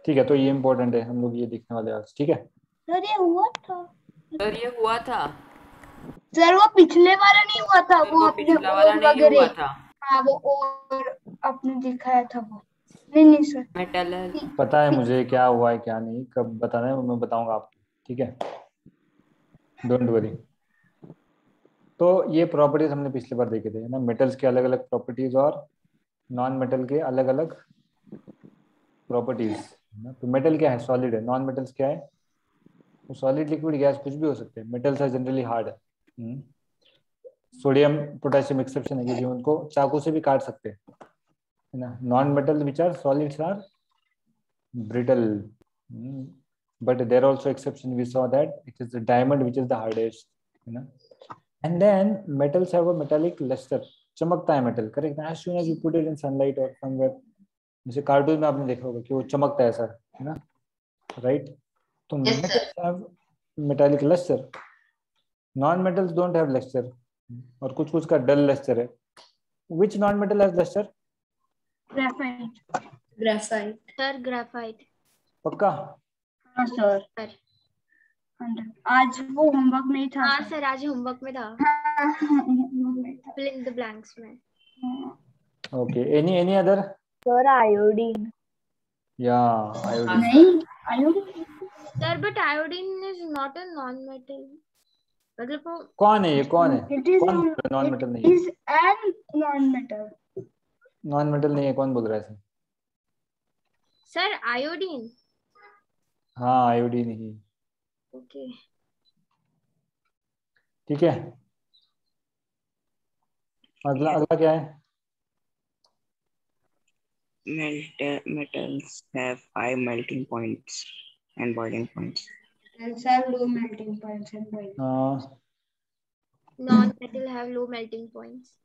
ठीक है, तो ये इम्पोर्टेंट है, हम लोग ये देखने वाले हैं आज। ठीक है सर ये हुआ था। सर ये हुआ था। सर वो पिछले वाला नहीं हुआ था, सर वो वो आपने पिछला वाला और नहीं हुआ वगैरह। था। हाँ वो और आपने दिखाया था वो। नहीं नहीं सर। मेटल है। पता है मुझे क्या हुआ है क्या नहीं, कब बताना है वो मैं बताऊंगा आपको। ठीक है, डोंट वरी। तो ये प्रॉपर्टीज हमने पिछली बार देखे थे है ना, मेटल्स के अलग अलग प्रॉपर्टीज और नॉन मेटल के अलग अलग प्रॉपर्टीज। तो मेटल क्या है? सॉलिड है। नॉन मेटल्स क्या है? वो सॉलिड, लिक्विड, गैस, कुछ भी हो सकते हैं। मेटल्स आर जनरली हार्ड है। सोडियम पोटेशियम एक्सेप्शन है, क्योंकि उनको चाकू से भी काट सकते हैं है ना। Non metal which are solids are brittle. But there are also exception. We saw that it is the diamond which is the hardest, you know. And then metals have a metallic luster. चमकता है metal, correct. as soon as you put it in sunlight or somewhere, जैसे cartoon में आपने देखा होगा कि वो चमकता है सर, है ना, राइट। तो metals have metallic luster. non metals don't have luster, और कुछ कुछ का डल luster है। which non metal has luster? Graphite. Graphite. Sir graphite. पक्का? हाँ सर। आज वो होमवर्क में था। हाँ सर आज होमवर्क में था। फिल इन द ब्लैंक्स में। Okay, any other? Sir iodine. Yeah, iodine. नहीं iodine. Sir but iodine is not a non metal. मतलब वो कौन है ये? कौन है? इट इज कौन नॉन मेटल नहीं है? Is an non metal. Non metal नहीं है, कौन बोल रहा है ऐसे? Sir iodine. हाँ, आयोडीन ही। ओके। ठीक है, अगला अगला क्या है? Metals have high melting points and boiling points. Metals have low melting points and boiling. हाँ, Non-metal have low melting points.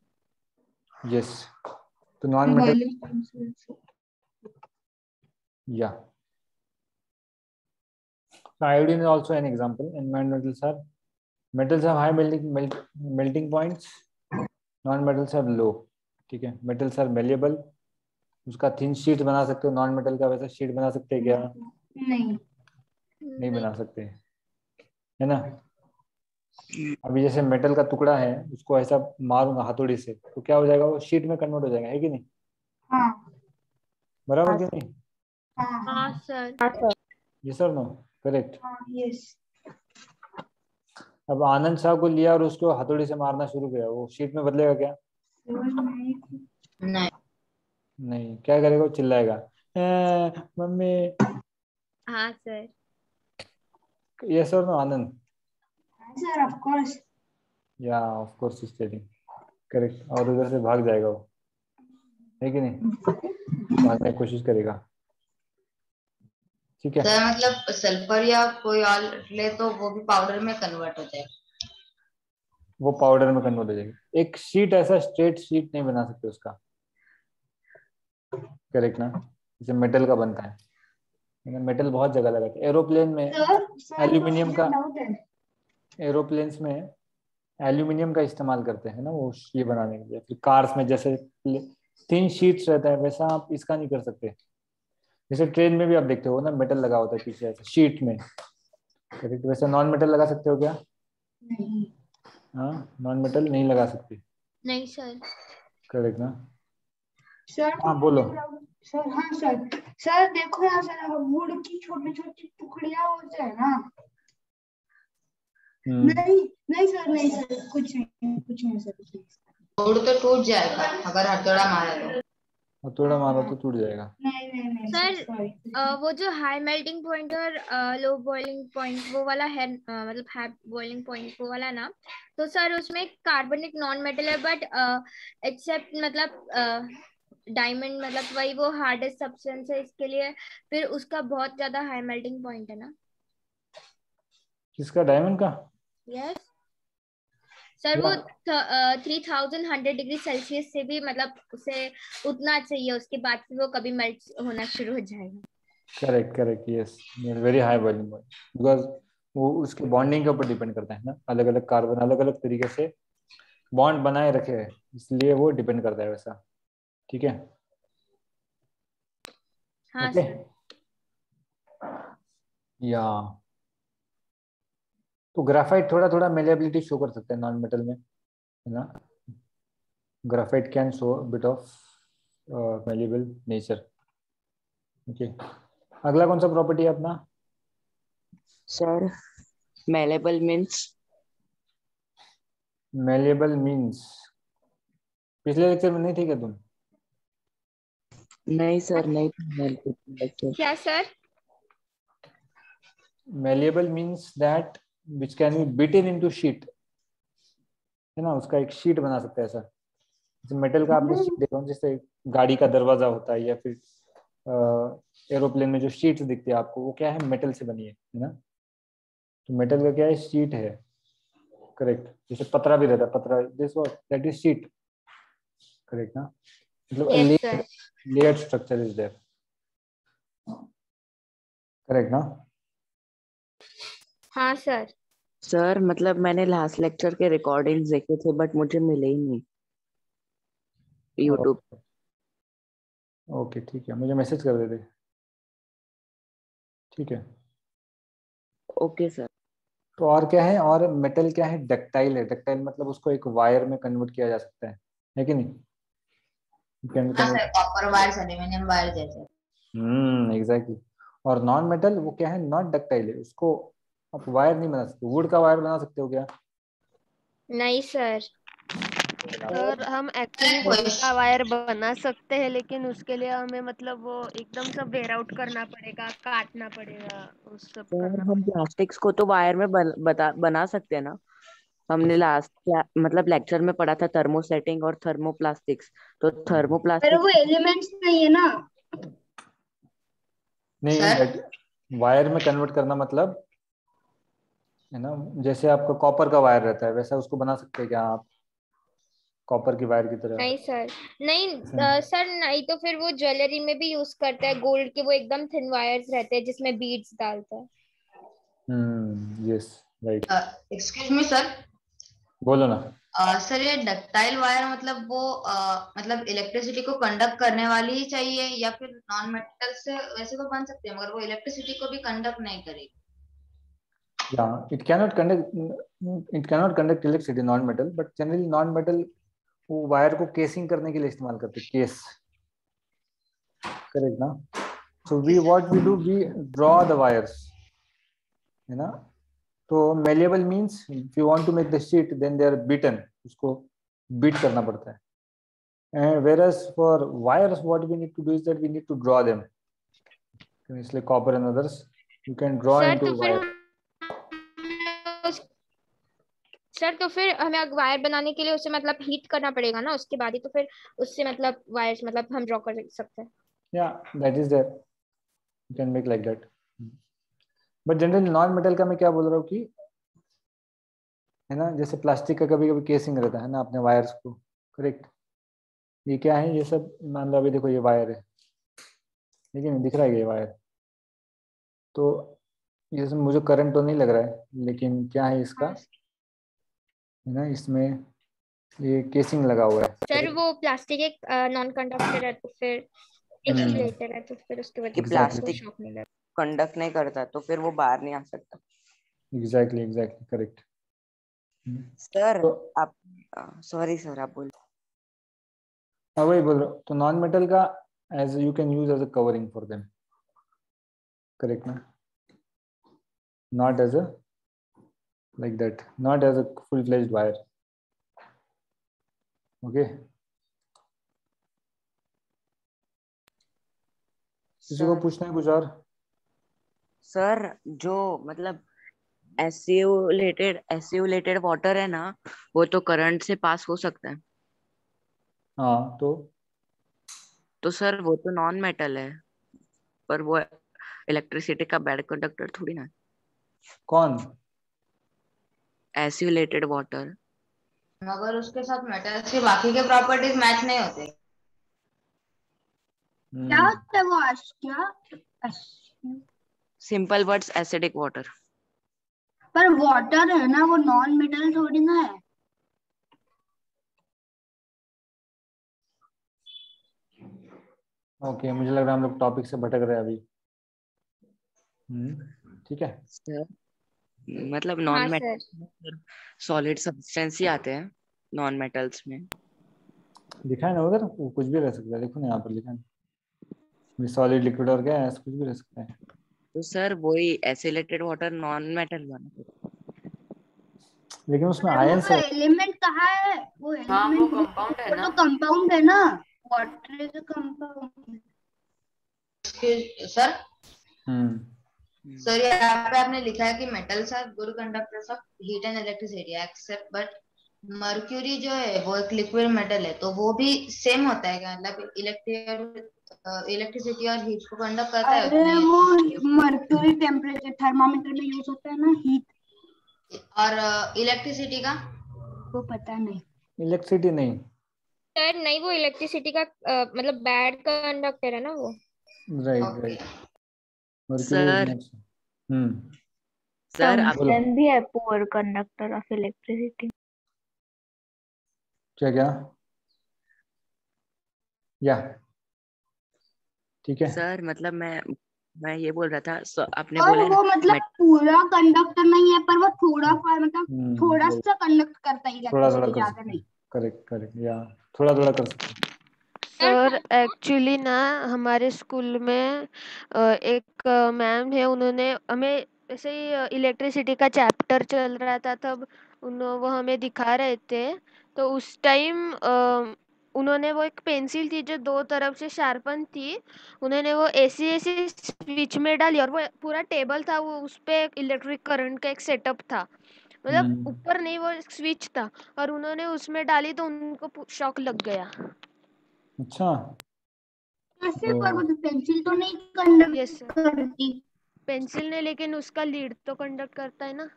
Yes. तो non metal, Boiling points also. या iodine is also an example. And non metals are, metals have high melting points, non metals have low. ठीक है, metals are malleable, उसका thin sheet बना सकते हो। Non metal का वैसा शीट बना सकते हैं क्या? नहीं नहीं बना सकते, है ना। अभी जैसे मेटल का टुकड़ा है, उसको ऐसा मारूंगा हथौड़ी से, तो क्या हो जाएगा? वो शीट में कन्वर्ट हो जाएगा, है कि नहीं? हाँ बराबर कि नहीं? हाँ sir. Yes sir, no? Correct. हाँ यस। अब आनंद शाह को लिया और उसको हथौड़ी से मारना शुरू किया, वो शीट में बदलेगा क्या? नहीं। नहीं। क्या करेगा? वो चिल्लाएगा, मम्मी। हाँ sir. Yes sir, no Anand? Sir of course. या ऑफ कोर्स स्टेडिंग, करेक्ट। और उधर से भाग जाएगा वो, है कि नहीं? भागने की कोशिश करेगा। ठीक है, सर मतलब सल्फर या कोई और ले तो वो भी पाउडर में कन्वर्ट हो जाएगा। वो पाउडर में कन्वर्ट हो जाएगी। एक शीट ऐसा स्ट्रेट शीट नहीं बना सकते उसका, करेक्ट ना। जैसे मेटल का बनता है, मेटल बहुत जगह लगाते हैं। एरोप्लेन में एल्यूमिनियम का, एरोप्लेन्स में एल्यूमिनियम का इस्तेमाल करते हैं ना वो, ये बनाने के लिए। फिर कार्स में जैसे थिन शीट्स रहता है, वैसा आप इसका नहीं कर सकते। जैसे ट्रेन में भी आप देखते हो ना, मेटल लगा होता है पीछे ऐसे शीट में, करेक्ट। वैसे नॉन मेटल लगा सकते हो क्या? नहीं। हाँ, नॉन मेटल नहीं लगा सकते, नहीं सर। करेक्ट ना। सर हाँ बोलो। सर हाँ सर। सर देखो यहाँ सर वुड की छोटी छोटी टुकड़ियां होती है ना। नहीं नहीं सर, नहीं सर, कुछ नहीं कुछ नहीं सर, कुछ नहीं। तोड़ तो टूट जाएगा अगर हथौड़ा मारा तो। हथौड़ा मारो तो टूट जाएगा। नहीं नहीं नहीं सर, वो जो हाई मेल्टिंग पॉइंट और लो बॉइलिंग पॉइंट वो वाला है, मतलब हाई बॉइलिंग पॉइंट वो वाला ना, तो सर उसमें कार्बनिक नॉन मेटल है, बट एक्सेप्ट मतलब डायमंड मतलब वही वो हार्डेस्ट सब्सटेंस है इसके लिए, फिर उसका बहुत ज्यादा हाई मेल्टिंग पॉइंट है ना। किसका? डायमंड का? यस सर, वो 3100 डिग्री सेल्सियस से भी मतलब उसे उतना चाहिए, उसके बाद फिर वो कभी मेल्ट होना शुरू हो जाएगा। Correct correct, yes, very high boiling point, because वो उसके बॉन्डिंग के ऊपर डिपेंड करता है ना। अलग अलग कार्बन अलग अलग तरीके से बॉन्ड बनाए रखे हैं, इसलिए वो डिपेंड करता है वैसा। ठीक है, हाँ ओके। सर। या तो ग्राफाइट थोड़ा थोड़ा मेलेबिलिटी शो कर सकता है नॉन मेटल में, है ना. Graphite can show bit of malleable nature. Okay, अगला कौन सा प्रॉपर्टी है अपना? Sir malleable means malleable means पिछले लेक्चर में नहीं थी क्या तुम? नहीं सर, नहीं था। क्या sir? malleable means that which can be bitten into sheet, है ना. उसका एक शीट बना सकते हैं ऐसा. जैसे मेटल का आपने शीट देखा हो, जैसे गाड़ी का दरवाजा होता है या फिर एरोप्लेन में जो शीट्स दिखती है आपको, वो क्या है, मेटल से बनी है ना. तो मेटल का क्या है, शीट है. करेक्ट. जैसे पतरा भी रहता है, पतरा this what that is sheet. Correct ना. मतलब yes sir. Layered structure is there. Correct ना. हाँ सर. सर मतलब मैंने लास्ट लेक्चर के रिकॉर्डिंग्स देखे थे बट मुझे मिले ही नहीं यूट्यूब. ओके ठीक है, मुझे मैसेज कर देते. ठीक है. Okay sir. तो और क्या है, और मेटल क्या है, डक्टाइल है. डक्टाइल मतलब उसको एक वायर में कन्वर्ट किया जा सकता है कि नहीं. कैन हाँ convert. Sir, copper wire, aluminium wire जैसे। एग्जैक्टली. और नॉन मेटल वो क्या है, नॉट डक्टाइल है. उसको आप वायर नहीं बना सकते. वुड का वायर बना सकते हो क्या? नहीं सर. सर हम एक्चुअली वुड का वायर बना सकते हैं लेकिन उसके लिए हमें मतलब वो एकदम सब वेयर आउट करना पड़ेगा, काटना पड़ेगा, उस सब सर करना हम पड़ेगा. प्लास्टिक्स को तो वायर में बना सकते हैं ना. हमने लास्ट मतलब लेक्चर में पढ़ा था थर्मोसेटिंग और थर्मोप्लास्टिक्स. तो पर थर्मोप्लास्टिक्स वो एलिमेंट्स नहीं है ना. नहीं, सर वायर में कन्वर्ट करना मतलब, है ना, जैसे आपका कॉपर का वायर रहता है वैसा उसको बना सकते हैं क्या आप, कॉपर की वायर की तरह. नहीं सर. नहीं सर, नहीं तो फिर वो ज्वेलरी में भी यूज करता है, गोल्ड के वो एकदम थिन वायर्स रहते हैं जिसमें बीड्स डालता है. Yes right. Excuse me sir. बोलो ना. सर ये डक्टाइल वायर मतलब वो मतलब इलेक्ट्रिसिटी को कंडक्ट करने वाली ही चाहिए या फिर नॉन मेटल से वैसे तो बन सकते हैं मगर वो इलेक्ट्रिसिटी को भी कंडक्ट नहीं करेगी. It cannot conduct electricity non metal, but generally non metal वो वायर को केसिंग करने के लिए इस्तेमाल करते हैं, केस. करेक्ट ना. So we what we do, we draw the wires, है ना. तो malleable means if you want to make the sheet then they are beaten. उसको बीट करना पड़ता है. And whereas for wires what we need to do is that we need to draw them. इसलिए copper and others you can draw sir into तो फिर wire. Sir तो फिर हमें वायर बनाने के लिए उसे मतलब हीट करना पड़ेगा ना, उसके बाद ही तो फिर उससे मतलब वायर्स मतलब हम ड्रॉ कर सकते हैं. Yeah, that is there. You can make like that. But generally non metal का मैं क्या बोल रहा हूँ कि, है ना, जैसे प्लास्टिक का कभी कभी केसिंग रहता है ना अपने वायर्स को. करेक्ट. ये क्या है, ये सब मान लो अभी देखो ये वायर है, लेकिन दिख रहा है ये वायर. तो ये सब मुझे करंट तो नहीं लग रहा है, लेकिन क्या है इसका, हाँ है ना, इसमें ये केसिंग लगा हुआ है. सर, वो प्लास्टिक एक नॉन कंडक्टर है तो फिर इंसुलेटर है तो फिर उसकी कि वजह से उसको प्लास्टिक शॉक नहीं लगता. कंडक्ट नहीं करता तो फिर वो बाहर नहीं आ सकता. Exactly exactly correct. सर तो आप सॉरी सर आप बोल. हाँ वही बोल रहा हूँ. तो नॉन मेटल का as you can use as a covering for them. Correct ना. Not as a like that, not as a full-fledged wire. Okay. किसी को सर पूछना है कुछ और? सर जो मतलब एसियुलेटेड वाटर है ना, वो तो करंट से पास हो सकता है. हाँ तो सर वो तो नॉन मेटल है पर वो इलेक्ट्रिसिटी का बैड कंडक्टर थोड़ी ना. कौन? एसियुलेटेड वाटर. मगर उसके साथ मेटल्स के बाकी के प्रॉपर्टीज मैच नहीं होते. क्या होता है वो क्या. Simple words acidic water. पर वाटर है ना, वो नॉन मेटल थोड़ी ना है. ओके मुझे लग रहा है हम लोग टॉपिक से भटक रहे हैं अभी. ठीक है। सर मतलब हाँ non sir. Metal solid substance ही आते हैं नॉन मेटल्स में। लिखा है ना उधर, वो कुछ भी रह सकता है, देखो ना यहाँ पर लिखा है सॉलिड लिक्विड और गैस, कुछ भी रह सकता है। तो सर वही एसिलेटेड वाटर नॉन मेटल बना। लेकिन उसमें अरे वो आयंस है। एलिमेंट कहाँ है? वो हाँ वो एलिमेंट कंपाउंड है वो ना। तो कंपाउंड है ना। Water is a compound. Sir हम्म यहाँ पे आपने लिखा है कि metals are good conductors of heat and electricity except but mercury जो है वो एक लिक्विड मेटल है, तो वो भी सेम होता है क्या? मतलब इलेक्ट्रिसिटी और हीट को कंडक्ट करता है अरे उतने। वो मर्क्यूरी टेम्परेचर थर्मामीटर में यूज होता है ना, हीट। और इलेक्ट्रिसिटी का वो पता नहीं। इलेक्ट्रिसिटी नहीं। सर नहीं, वो इलेक्ट्रिसिटी का मतलब बैड कंडक्टर है ना वो। Right okay. Right. Mercury is sir not. Hmm sir आप बोलो। टंगस्टन भी है पुअर कंडक्टर ऑफ इलेक्ट्रिसिटी। क्या क्या या ठीक है। सर मतलब मैं ये बोल रहा था आपने और बोला वो ना मतलब पूरा कंडक्टर नहीं है, पर वो थोड़ा मतलब थोड़ा right. सा कंडक्ट करता है थोड़ा थोड़ा इलेक्ट्रिसिटी, कर ज्यादा सकते नहीं। हैं। करेक्ट करेक्ट, या थोड़ा थोड़ा कर सकते हैं। सर एक्चुअली ना हमारे स्कूल में एक मैम है, उन्होंने हमें ऐसे ही इलेक्ट्रिसिटी का चैप्टर चल रहा था, तब वो हमें दिखा रहे थे। तो उस टाइम उन्होंने वो एक पेंसिल थी जो दो तरफ से शार्पन थी, उन्होंने वो ऐसी ऐसी स्विच में डाली और वो पूरा टेबल था, वो उस पे इलेक्ट्रिक करंट का एक सेटअप था, मतलब ऊपर नहीं वो स्विच था, और उन्होंने उसमें डाली तो उनको शॉक लग गया। अच्छा। ऐसे पर वो तो पेंसिल तो नहीं कंडक्ट यस सर, करती। पेंसिल ने, लेकिन उसका लीड तो कंडक्ट करता है ना।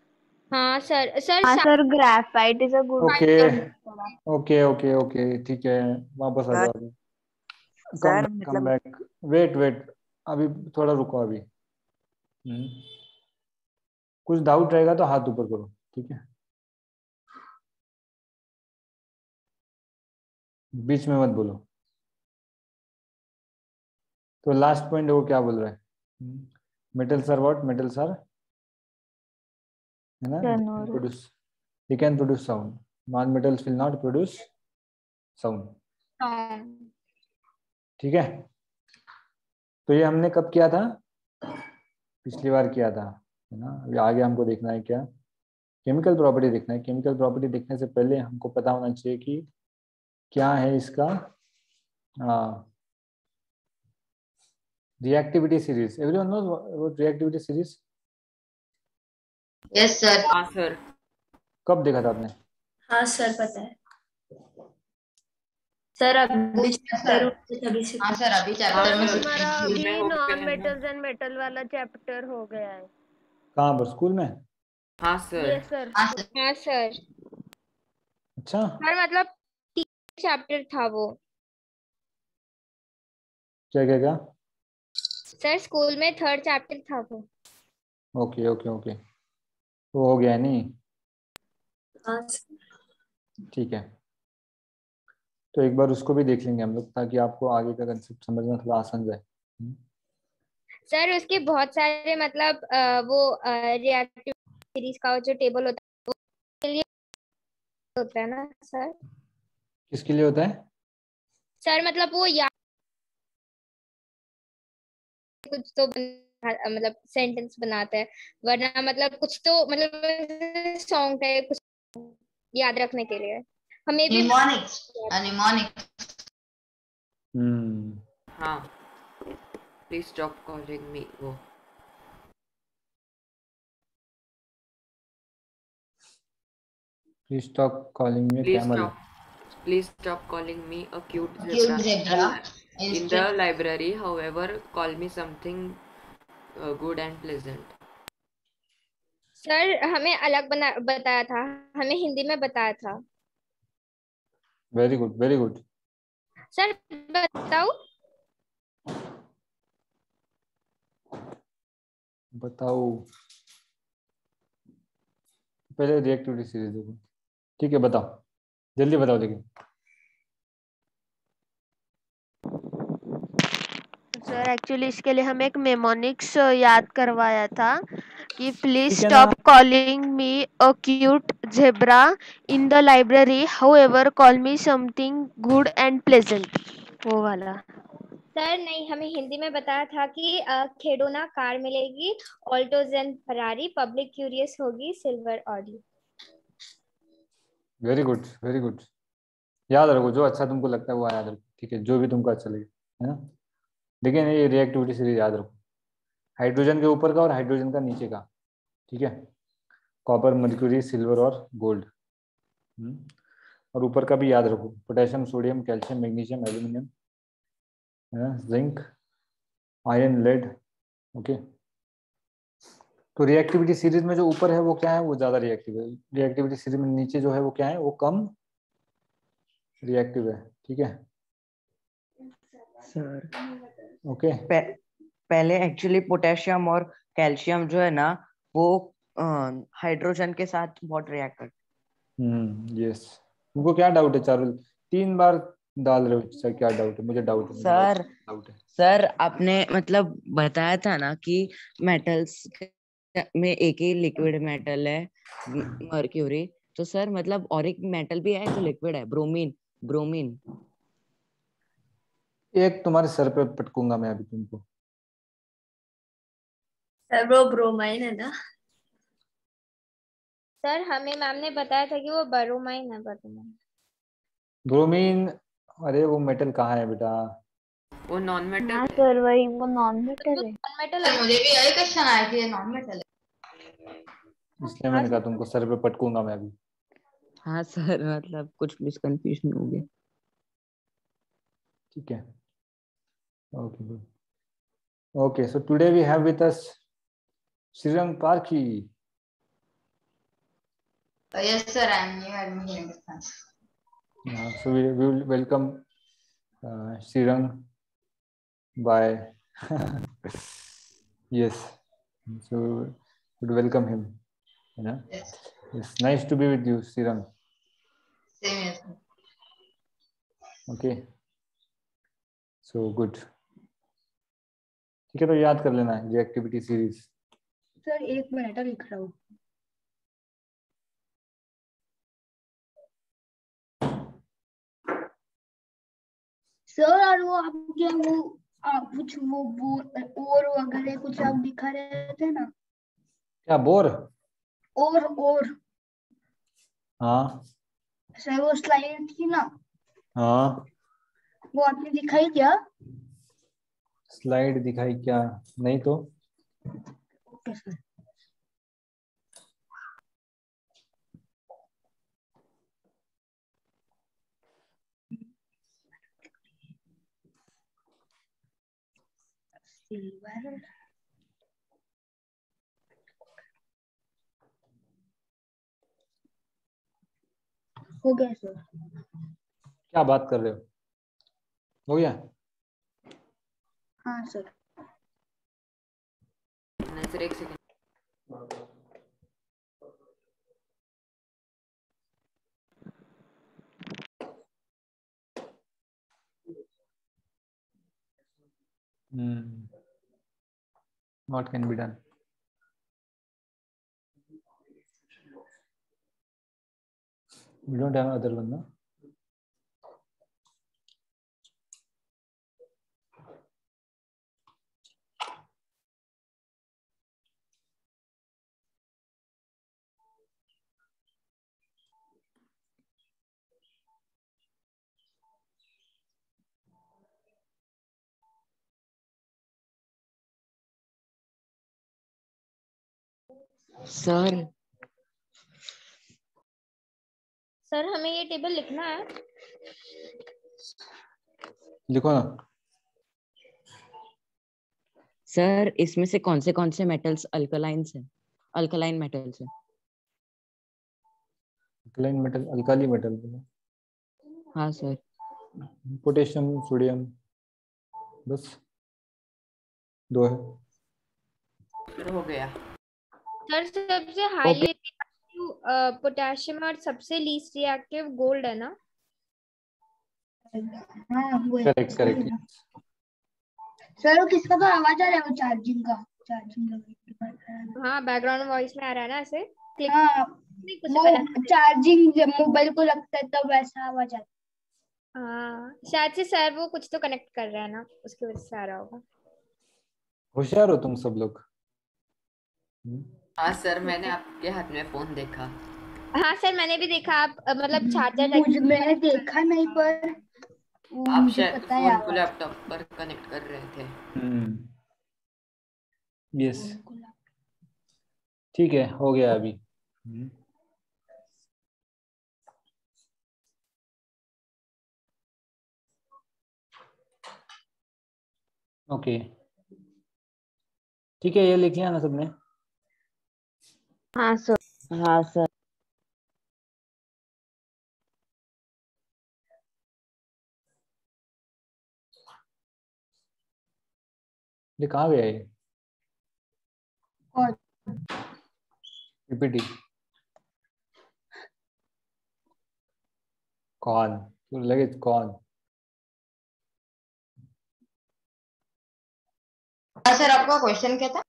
हाँ सर। सर हाँ sir, graphite is a good okay conductor. Okay okay okay ठीक है, वापस आ सर जाओ। कम सर कम मतलब बैक। वेट वेट, अभी थोड़ा रुको अभी। कुछ डाउट रहेगा तो हाथ ऊपर करो, ठीक है। बीच में मत बोलो। तो लास्ट पॉइंट वो क्या बोल रहा है? Metals are what? Metals are, है ना, sonorous. Produce, they can produce sound. Non-metals will not produce sound. ठीक है। तो ये हमने कब किया था? पिछली बार किया था, है ना। अभी आगे हमको देखना है क्या? केमिकल प्रॉपर्टी देखना है। केमिकल प्रॉपर्टी देखने से पहले हमको पता होना चाहिए कि क्या है इसका reactivity series. Everyone knows what reactivity series? Yes sir. हाँ सर। कब देखा था आपने? हाँ सर, पता है सर, अभी चैप्टर तभी से। हाँ सर, अभी हाँ चैप्टर में सर सर, हमारा स्कूल में अभी हो गया नॉन है ना। मेटल्स एंड मेटल वाला चैप्टर हो गया है। कहाँ पर? स्कूल में? हाँ सर। ये सर। हाँ सर। हाँ सर। अच्छा। सर मतलब चैप्टर था वो। क्या क्या क्या? सर स्कूल में 3rd चैप्टर था वो। ओके ओके ओके, तो हो गया नहीं? हाँ सर। ठीक है, तो एक बार उसको भी देख लेंगे हम लोग, ताकि आपको आगे का कंसेप्ट समझना थोड़ा आसान जाए। सर उसके बहुत सारे मतलब वो रिएक्टिव सीरीज का जो टेबल होता है वो के लिए होता है ना सर। किसके लिए होता है? सर मतलब वो या कुछ तो मतलब सेंटेंस बनाते हैं, वरना मतलब कुछ तो मतलब सॉन्ग है कुछ याद रखने के लिए हमें भी। निमोनिक्स। निमोनिक्स। हम्म हाँ, प्लीज स्टॉप कॉलिंग मी वो। Please stop calling me camel. Please stop calling me a cute Cute zebra zebra. in the library. However, call me something good and pleasant. Sir हमें अलग बताया था, हमें हिंदी में बताया था। Very good very good. Sir बताओ। बताओ, पहले रिएक्टिविटी सीरीज देखो। ठीक है, बताओ, जल्दी बताओ लेकिन। सर एक्चुअली इसके लिए हमें एक मेमोनिक्स याद करवाया था, कि प्लीज ठीक है ना? Stop calling me a cute zebra in the library, however call me something good and pleasant. वो वाला। सर नहीं, हमें हिंदी में बताया था कि खेडोना कार मिलेगी, ऑल्टो जेन फरारी, पब्लिक क्यूरियस होगी, silver Audi. Very good, very good. याद रखो, जो अच्छा तुमको लगता है वो याद रखो, ठीक है? जो भी तुमको अच्छा लगे, है ना? लेकिन ये रिएक्टिविटी सीरीज याद रखो, हाइड्रोजन के ऊपर का और हाइड्रोजन का नीचे का, ठीक है? कॉपर, मर्क्यूरी, सिल्वर और गोल्ड। और ऊपर का भी याद रखो, potassium, sodium, calcium, magnesium, aluminium, zinc, iron, lead. Okay, तो रिएक्टिविटी सीरीज में जो ऊपर है वो क्या है? वो ज्यादा रिएक्टिव है। रिएक्टिविटी सीरीज में नीचे जो है वो क्या है? वो कम रिएक्टिव है, ठीक है सर ओके? पहले एक्चुअली पोटेशियम और कैल्शियम जो है ना, वो हाइड्रोजन के साथ बहुत रिएक्ट करते। यस। तुमको क्या डाउट है चारुल? 3 बार डाल रहे हो सर, क्या डाउट है? मुझे डाउट है, मुझे सर डाउट है। सर आपने मतलब बताया था ना कि मेटल्स में एक ही लिक्विड मेटल है, मर्क्यूरी। तो सर मतलब और एक मेटल भी है जो लिक्विड है, ब्रोमीन। ब्रोमीन एक तुम्हारे सर पे पटकूंगा मैं अभी तुमको। सर वो ब्रोमाइन है ना? सर हमें मैम ने बताया था कि वो बरोमाइन है, बरोमाइन। ब्रोमीन? अरे वो मेटल कहाँ है बेटा? वो नॉन मेटल हाँ है। सर, वही वो नॉन मेटल है। नॉन मेटल तो मुझे भी यही क्वेश्चन आया कि ये नॉन मेटल है। इसलिए मैंने कहा तुमको सर पे पटकूंगा मैं अभी। हाँ सर, मतलब कुछ मिसकंफ्यूजन हो गया। ठीक है, okay good. Okay, so today we have with us Shrirang Parkhi. Yes, sir. I'm new admission in this class. So we will welcome Shrirang by yes, so would welcome him, you know? Yes. It's nice to be with you, Shrirang. Same here, sir. Okay, so good. ठीक है, तो याद कर लेना ये activity series. Sir 1 minute लिख रहा हूँ। सर और वो आप क्या वो आप कुछ वो और वगैरह कुछ आप दिखा रहे थे ना? क्या बोर? और हाँ सर वो स्लाइड थी ना, हाँ, वो आपने दिखाई क्या? स्लाइड दिखाई क्या? नहीं तो ओके सर। सिल्वर हो गया सर। क्या बात कर रहे हो? हो गया? हाँ सर। नहीं सर, एक second. What can be done? We don't have other one, no? Sir sir हमें ये टेबल लिखना है। लिखो ना। सर इसमें से कौन से मेटल्स अल्कलाइंस हैं, अल्कलाइन मेटल्स हैं? Alkaline metal, alkali metal. हाँ सर। पोटेशियम, सोडियम, बस 2 है। सर हो गया। सर सबसे हाईली रिएक्टिव पोटेशियम और सबसे लीस्ट रिएक्टिव गोल्ड है ना? हाँ वो है। Correct correct. सर वो किसका तो आवाज आ रहा है, वो चार्जिंग का हाँ बैकग्राउंड वॉइस में आ रहा है ना ऐसे क्लिक हाँ नहीं कुछ वो अलग से। चार्जिंग जब मोबाइल को लगता है तब वैसा आवाज आता हाँ शायद से सर वो कुछ तो कनेक्ट कर रहा है ना उसकी वजह से आ रहा होगा। होशियार हो तुम सब लोग। हाँ सर, मैंने आपके हाथ में फोन देखा। हाँ सर मैंने भी देखा आप मतलब है। चार्जर मैंने देखा नहीं पर वो आप मुझे शायद पता है फोन को आवाज। लैपटॉप पर कनेक्ट कर रहे थे। यस ठीक है, हो गया अभी। ओके ठीक है, ये लिख लिया ना सबने? हाँ सर। हाँ सर। ये कहाँ गया ये और पीपीटी? कौन तो लगे कौन? हाँ सर, आपका क्वेश्चन क्या था?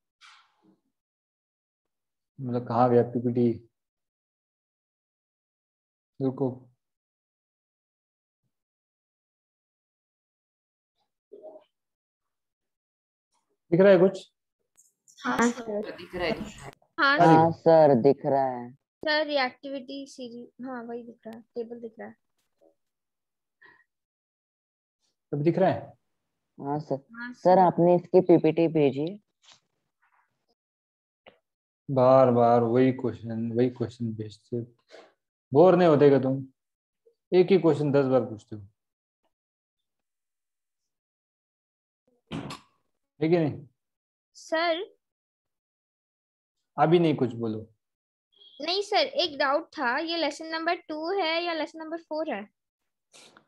मतलब कहाँ गया पीपीटी? रुको, दिख रहा है कुछ? हाँ सर। दिख रहा है। हाँ क्या हाँ दिख सर दिख रहा है। सर रिएक्टिविटी सीरीज हाँ वही दिख रहा है टेबल दिख रहा है। अब दिख रहा है? हाँ सर। हाँ सर सर। आपने इसकी पीपीटी भेजी? बार बार वही क्वेश्चन भेजते, बोर नहीं होते क्या तुम? एक ही क्वेश्चन 10 बार पूछते हो, है कि नहीं? सर अभी नहीं कुछ बोलो। नहीं सर एक डाउट था ये लेसन नंबर 2 है या लेसन नंबर 4 है?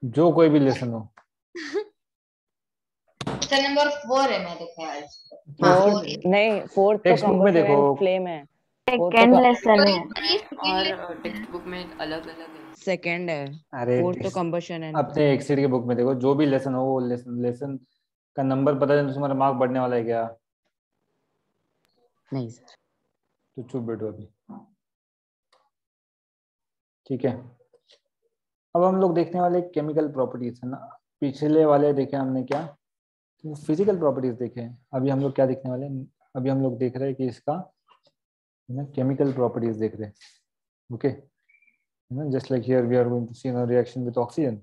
जो कोई भी लेसन हो। क्वेश्चन नंबर 4 है, मैं देखा आज। फोर्थ नहीं, फोर्थ तो टेक्स्ट बुक में कंबशन देखो। एंड फ्लेम है। फोर्थ सेकेंड तो लेसन है। ये सेकंड और टेक्स्ट बुक में अलग अलग है। सेकेंड है। अरे फोर्थ तो कंबशन एंड अपने एक्सेल के बुक में देखो, जो भी लेसन हो वो लेसन का नंबर पता है तो तुम्हारा मार्क बढ़ने वाला है क्या? नहीं सर। तो चुप बैठो अभी, ठीक है? अब हम लोग देखने वाले केमिकल प्रॉपर्टीज है ना। पिछले वाले देखे हमने क्या, तो फिजिकल प्रॉपर्टीज देखे हैं। अभी हम लोग क्या देखने वाले हैं? अभी हम लोग देख रहे हैं कि इसका है ना केमिकल प्रॉपर्टीज देख रहे हैं। ओके, है ना, just like here we are going to see a reaction with oxygen.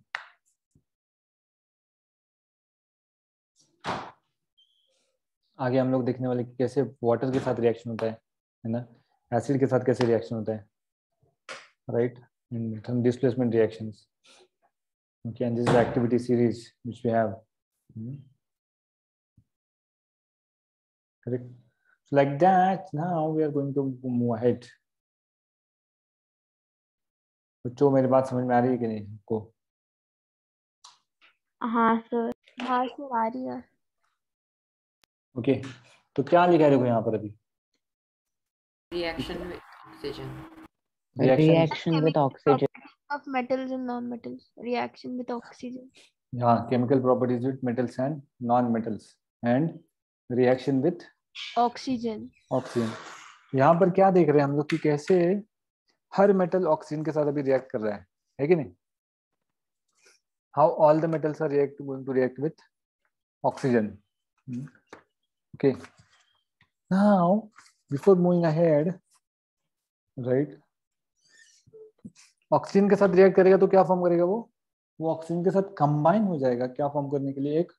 आगे हम लोग देखने वाले कि कैसे वाटर के साथ रिएक्शन होता है ना, एसिड के साथ कैसे रिएक्शन होता है, right, in some displacement reactions. Okay, and this is the activity series which we have. Correct. So like that, now we are going to move ahead. बच्चों मेरी बात समझ में आ रही है कि नहीं आपको? हाँ सर। हाँ सर आ रही है। ओके, तो क्या लिखा है देखो यहाँ पर अभी? Reaction with oxygen. Reaction with oxygen. of metals and non-metals reaction with oxygen. हाँ, chemical properties with metals and non-metals and reaction with Oxygen. oxygen. यहाँ पर क्या देख रहे हैं हम लोग कि कैसे हर मेटल ऑक्सीजन के साथ अभी रिएक्ट कर रहा है कि नहीं? How all the metals are going to react with oxygen. Okay. Now, before moving ahead, right? Oxygen के साथ रिएक्ट करेगा तो क्या फॉर्म करेगा वो ऑक्सीजन के साथ कंबाइन हो जाएगा, क्या फॉर्म करने के लिए? एक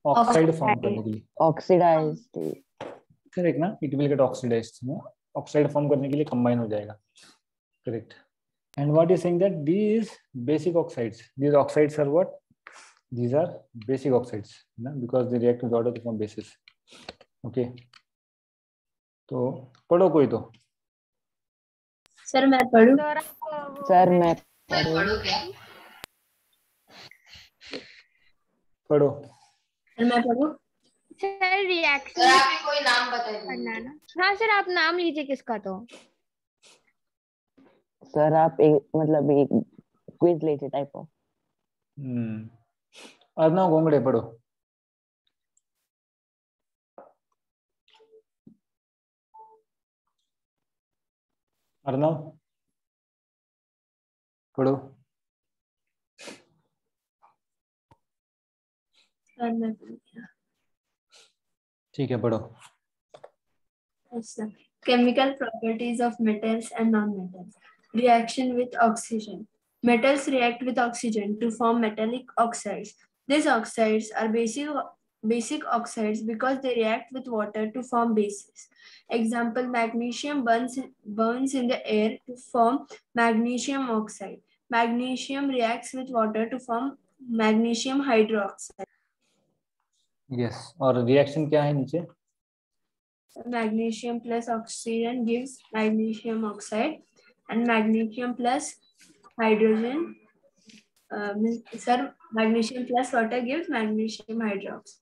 ऑक्साइड फॉर्म करने के लिए। ऑक्सीडाइज्ड। करेक्ट ना, it will get oxidised, oxide form करने के लिए कंबाइन हो जाएगा। Correct. And what is saying that these basic oxides, these oxides are what? These are basic oxides ना, because they react with order to form bases. Okay, तो पढ़ो कोई तो। सर मैं पढ़ूं? सर मैं पढ़ो क्या? पढ़ो। सर मैं पढ़ूं? सर रिएक्शन सर आप ही कोई नाम बता करना है दीजिए। ना। हाँ सर आप नाम लीजिए किसका तो। सर आप एक मतलब एक क्विज लीजिए टाइप ऑफ। अर्णव घोंगड़े पढ़ो। अर्नव पढ़ो। सर मैं पढ़ गया। ठीक है पढ़ो। अच्छा, chemical properties of metals and non-metals. Reaction with oxygen. Metals react with oxygen to form metallic oxides. These oxides are basic oxides because they react with water to form bases. Example, magnesium burns in the air to form magnesium oxide. Magnesium reacts with water to form magnesium hydroxide. Yes, और reaction क्या है नीचे? Magnesium plus oxygen gives magnesium oxide, and magnesium plus hydrogen, sir, magnesium plus water gives magnesium hydroxide.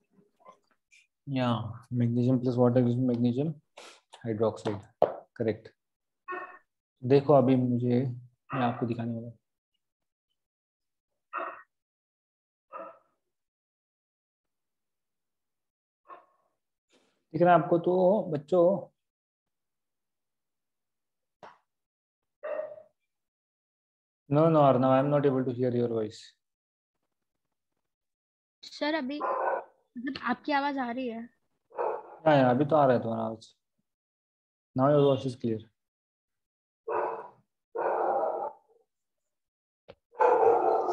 या magnesium plus water gives magnesium hydroxide, correct. देखो अभी मुझे मैं आपको दिखाने वाला हूँ। दिख रहा है आपको तो बच्चों? No no Arnav, I am not able to hear your voice. Sir अभी मतलब आपकी आवाज आ रही है? हाँ अभी तो आ रहा है तुम्हारा आवाज। Now your voice is clear.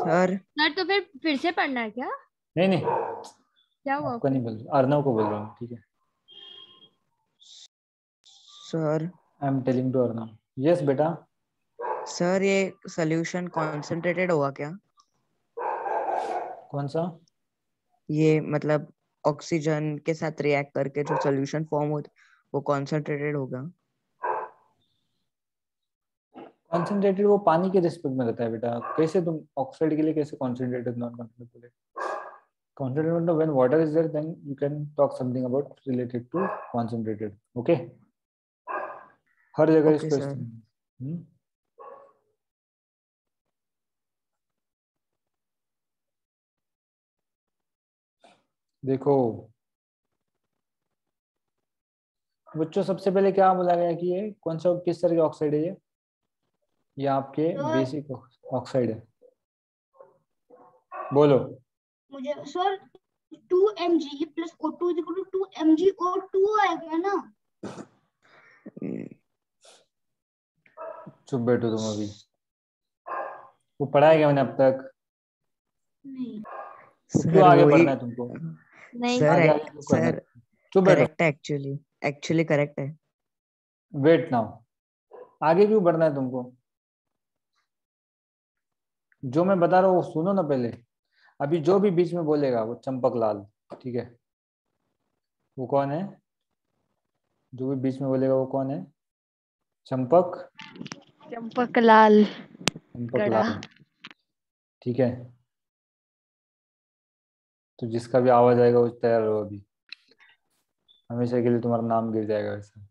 Sir sir तो फिर से पढ़ना है क्या? नहीं नहीं, क्या हुआ? आपको नहीं बोल रहा, अर्नव को बोल रहा हूँ, ठीक है? Sir I am telling to Arnav. Yes बेटा। सर ये सॉल्यूशन कॉन्सेंट्रेटेड होगा क्या? कौन सा? ये मतलब ऑक्सीजन के साथ रिएक्ट करके जो सॉल्यूशन फॉर्म हो वो कॉन्सेंट्रेटेड होगा? कॉन्सेंट्रेटेड वो पानी के रिस्पेक्ट में रहता है बेटा। कैसे तुम ऑक्साइड के लिए कैसे concentrated non concentrated? Concentrated when water is there, then you can talk something about related to concentrated. Okay. हर जगह Okay, इसको sir. देखो बच्चों, सबसे पहले क्या बोला गया कि ये कौन सा किस तरह के ऑक्साइड है? ये आपके बेसिक ऑक्साइड है। बोलो। मुझे sir 2 mg plus O2 is equal to 2 mgO2 आएगा ना? चुप बैठो तुम अभी। वो पढ़ाया क्या मैंने अब तक? नहीं तो क्यों आगे पढ़ना है तुमको? नहीं आगे आगे क्यों करना है? सर चुप बैठो। करेक्ट है, एक्चुअली करेक्ट है। वेट नाउ, आगे क्यों बढ़ना है तुमको? जो मैं बता रहा हूँ वो सुनो ना पहले। अभी जो भी बीच में बोलेगा वो चंपक लाल, ठीक है? वो कौन है? जो भी बीच में बोलेगा वो कौन है? चंपक लाल चंपक गड़ा। लाल, ठीक है? तो जिसका भी आवाज आएगा वो तैयार रहो अभी, हमेशा के लिए तुम्हारा नाम गिर जाएगा वैसे।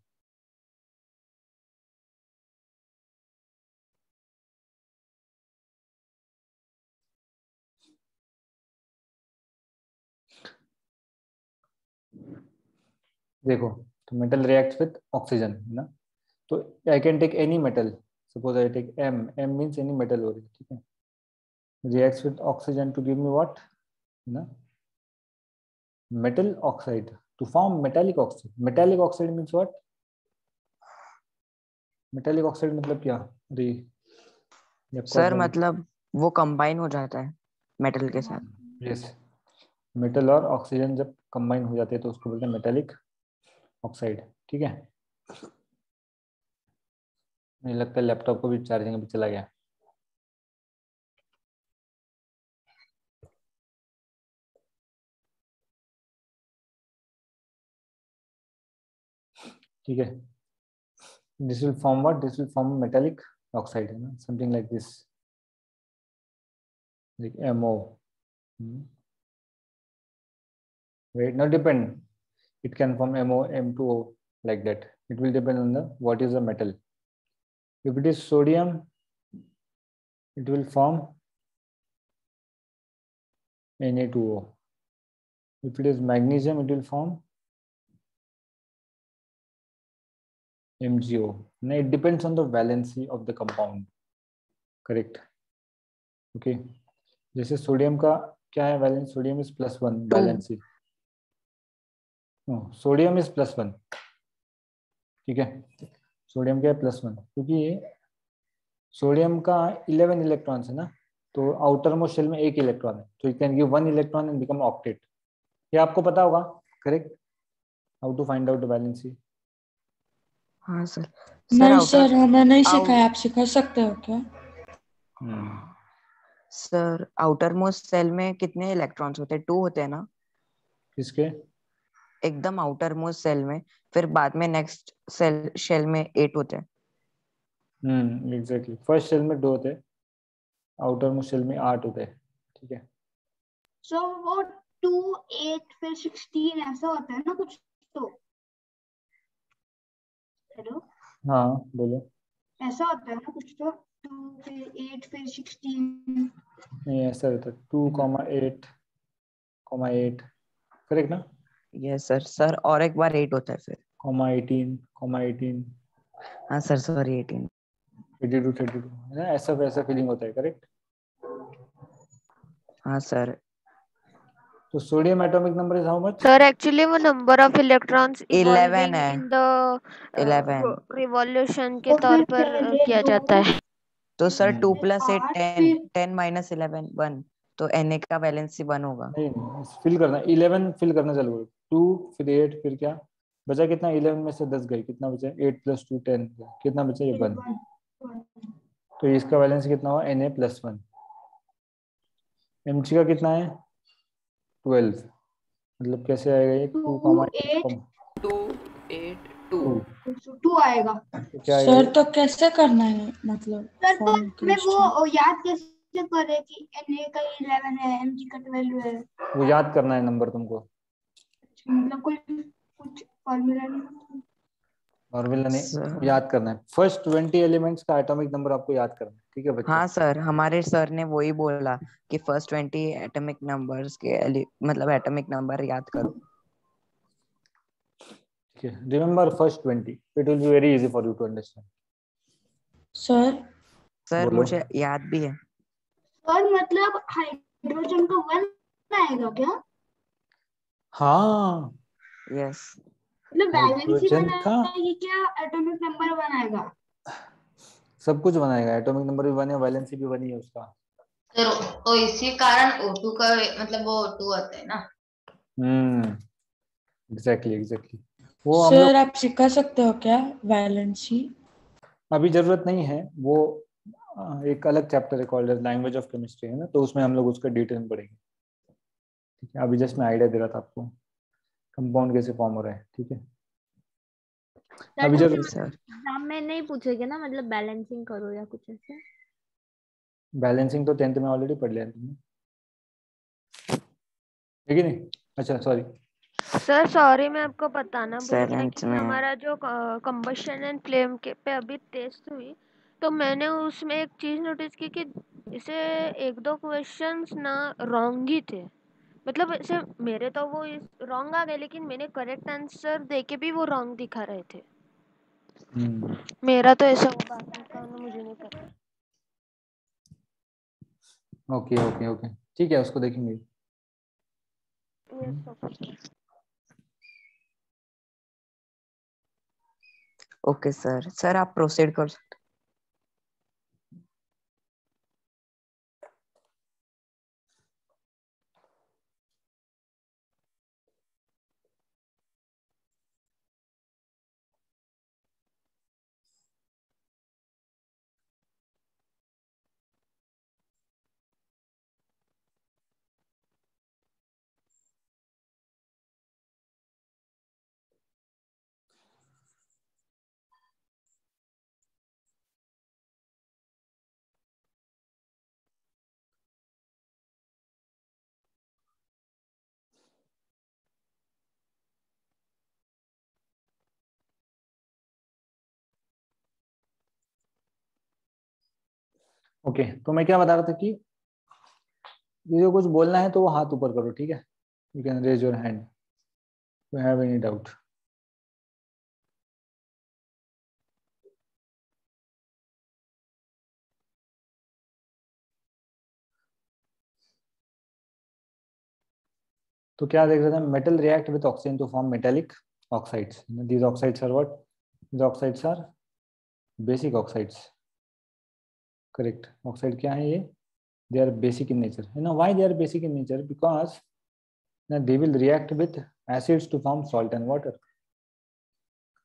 देखो, तो मेटल रिएक्ट्स विद ऑक्सीजन है ना, तो I can take any metal, suppose I take M, M means any metal हो रही है, ठीक है? Reacts with oxygen to give me what, है ना? Metal oxide to form metallic oxide. Metallic oxide means what? Metallic oxide मतलब क्या? अरे सर मतलब वो कंबाइन हो जाता है मेटल के साथ। यस, मेटल और ऑक्सीजन जब कंबाइन हो जाते हैं तो उसको बोलते हैं मेटालिक ऑक्साइड, ठीक है? मुझे लगता है लैपटॉप को भी चार्जिंग अभी चला गया। ठीक है, this will form what? This will form metallic oxide, है ना? Something like this, like MO. Right, not depend. It can form MO, M2O, like that. It will depend on the what is the metal. If it is sodium, it will form Na2O. If it is magnesium, it will form MgO नहीं, it depends on the valency of the compound. Correct. Okay. जैसे sodium का क्या है valence, sodium is +1 valency, sodium is +1, ठीक है, sodium क्या है +1, क्योंकि सोडियम का 11 इलेक्ट्रॉन्स है ना, तो आउटर मोस्ट शेल में एक इलेक्ट्रॉन है, तो you can give 1 electron and become octet. ये आपको पता होगा, correct, how to find out the valency. हाँ सर। नहीं आउटर सर, हमें नहीं सिखाया, आप सिखा सकते हो क्या? सर आउटर मोस्ट सेल में कितने इलेक्ट्रॉन्स होते हैं? 2 होते हैं ना? किसके? एकदम आउटर मोस्ट सेल में, फिर बाद में नेक्स्ट सेल शेल में 8 होते हैं। एग्जैक्टली, फर्स्ट शेल में 2 होते हैं, आउटर मोस्ट शेल में 8 होते हैं, ठीक है। सो वो 2, 8 फिर 16 ऐसा होता है ना कुछ तो? हेलो, हाँ बोलो। ऐसा होता है ना कुछ तो, 2 फिर 8 फिर 16? नहीं ऐसा रहता है 2,8,8, करेक्ट ना? Yes sir. सर और एक बार 8 होता है फिर। ,18,18, हाँ सर, सॉरी 18। 32, 32 है ना, ऐसा वैसा फीलिंग होता है, करेक्ट। हाँ सर। तो sodium atomic number is how much? Sir actually वो नंबर ऑफ इलेक्ट्रॉन्स 11 इवॉल्विंग है। In the 11। रिवॉल्यूशन के तो तौर फिर पर पहले किया 2 जाता है। तो सर 2 फिर + 8 8 10, फिर 10 - 11 1, तो Na का वैलेंसी 1 होगा। नहीं, फिल करना, 11 फिल करना चालू करो, 2 फिर 8 फिर क्या बचा, कितना 11 में से 10 गई, कितना बचा, 8 + 2 10, कितना बचा, ये 1, 1। तो इसका वैलेंस कितना हुआ, Na+1। Mg का कितना है 12, मतलब कैसे आएगा ये 2, 8 2, 8, 2। 2 आएगा। तो क्या आएगा सर ये? तो कैसे करना है, मतलब सर तो हमें फॉर्मुलेशन? वो याद कैसे करें कि Na का 11 है, Mg का 12 है? वो याद करना है नंबर तुमको, मतलब कुछ फॉर्मूला नहीं? फॉर्मूला नहीं, सर याद करना है, फर्स्ट 20 एलिमेंट्स का एटॉमिक नंबर आपको याद करना है, ठीक है बच्चों। हाँ सर, हमारे सर ने वही बोला कि फर्स्ट 20 एटॉमिक नंबर्स के मतलब एटॉमिक नंबर याद करो। ठीक है, remember first 20, it will be very easy for you to understand. Sir sir बोलो। मुझे याद भी है। और मतलब हाइड्रोजन का 1 आएगा क्या? हाँ, यस। मतलब वैलेंसी हाइड्रोजन का बनाएगी क्या, एटॉमिक नंबर बनाएगा? सब कुछ बनाएगा, एटॉमिक नंबर भी बने, वैलेंसी भी बनी है उसका। तो इसी कारण O2 का मतलब वो O2 आता है ना। एग्जैक्टली वो हम लोग सर आप सिखा सकते हो क्या वैलेंसी? अभी जरूरत नहीं है, वो एक अलग चैप्टर है कॉल्ड लैंग्वेज ऑफ केमिस्ट्री है ना, तो उसमें हम लोग उसका डिटेल में पढ़ेंगे, ठीक है। अभी जस्ट मैं आइडिया दे रहा था आपको, कंपाउंड कैसे फॉर्म हो रहा है, ठीक है। अभी सर जरूरत सर एग्जाम में नहीं पूछेगे ना, मतलब बैलेंसिंग करो या कुछ ऐसे? बैलेंसिंग तो 10th में ऑलरेडी पढ़ लिया तुमने, है कि नहीं? अच्छा सॉरी। सर सॉरी, मैं आपको बताना भूल गया 7th कि में। हमारा जो कंबशन एंड फ्लेम के पे अभी टेस्ट हुई, तो मैंने उसमें एक चीज नोटिस की कि इसे 1-2 क्वेश्चंस ना रॉन्ग ही थे। मतलब ऐसे मेरे तो वो रॉन्ग आ गए, लेकिन मैंने करेक्ट आंसर देके भी वो रॉन्ग दिखा रहे थे। मेरा तो ऐसा होगा, बाकी का मुझे नहीं पता। ओके ठीक है, उसको देखेंगे। Yes, okay. Okay sir. Sir आप प्रोसीड कर सकते। ओके, तो मैं क्या बता रहा था कि ये जो कुछ बोलना है तो वो हाथ ऊपर करो, ठीक है। You can raise your hand, you have any doubt. तो क्या देख रहे थे, metal react with oxygen to form metallic oxides. These oxides are what? These oxides are basic oxides. Correct. Oxide क्या है ये? They are basic in nature. है ना. Why they are basic in nature? Because they will react with acids to form salt and water.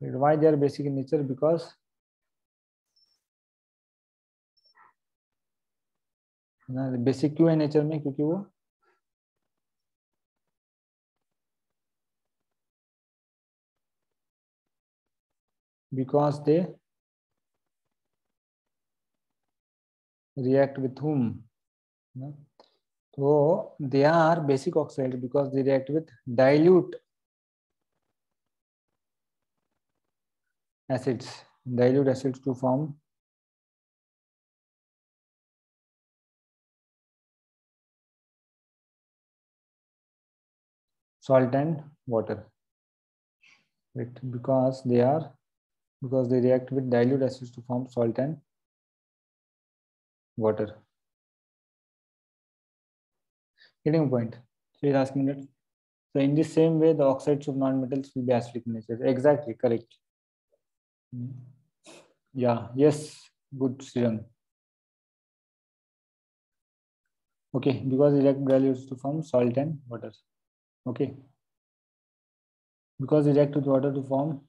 Why they are basic in nature? Because basic क्यों है nature में? क्योंकि वो because they react with whom? So they are basic oxide because they react with dilute acids to form salt and water. Right? Because they react with dilute acids to form salt and water. Getting a point? So he's asking that. So in the same way, the oxides of non-metals will be acidic in nature. Exactly, correct. Yeah, yes, good, Sriram. Okay, because they react with dilute to form salt and water. Okay. Because they react with water to form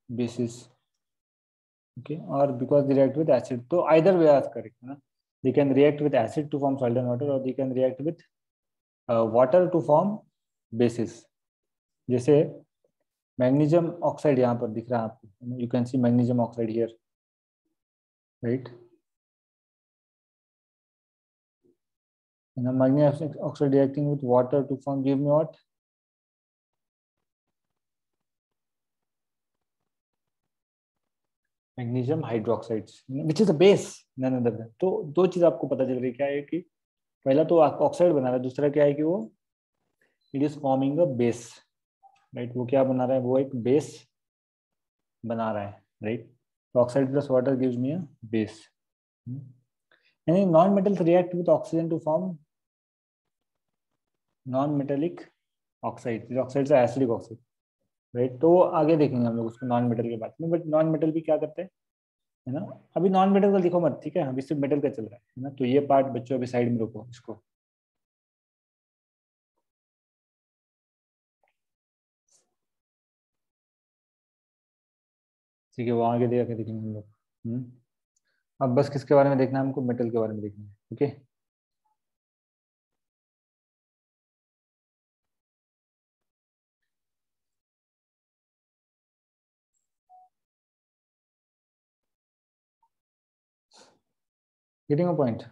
bases. Okay, or because they react with acid. So either way is correct. Na? They can react with acid to form salt and water, or they can react with water to form bases. जैसे magnesium oxide यहाँ पर दिख रहा है आपको. You can see magnesium oxide here, right? And magnesium oxide reacting with water to form, give me what? Magnesium hydroxides, which is a base, none other than. तो दो चीज आपको पता चल रही, क्या है कि पहला तो ऑक्साइड बना रहा है, दूसरा क्या है कि वो it is forming a base. Right. वो क्या बना रहा है? वो एक बेस बना रहा है. राइट. तो oxide plus water gives me a base. यानी non metals react with oxygen to form non metallic oxide. Oxides are acidic oxide. Right. तो आगे देखेंगे हम लोग उसको नॉन मेटल के बात में. बट नॉन मेटल भी क्या करते हैं, है ना. अभी नॉन मेटल का लिखो मत, ठीक है. अभी सिर्फ मेटल का चल रहा है ना. तो ये पार्ट बच्चों अभी साइड में रखो इसको. ठीक है. वो आगे दे के देखेंगे हम लोग. अब बस किसके बारे में देखना है हमको? मेटल के बारे में देखना है. ओके. Getting a point.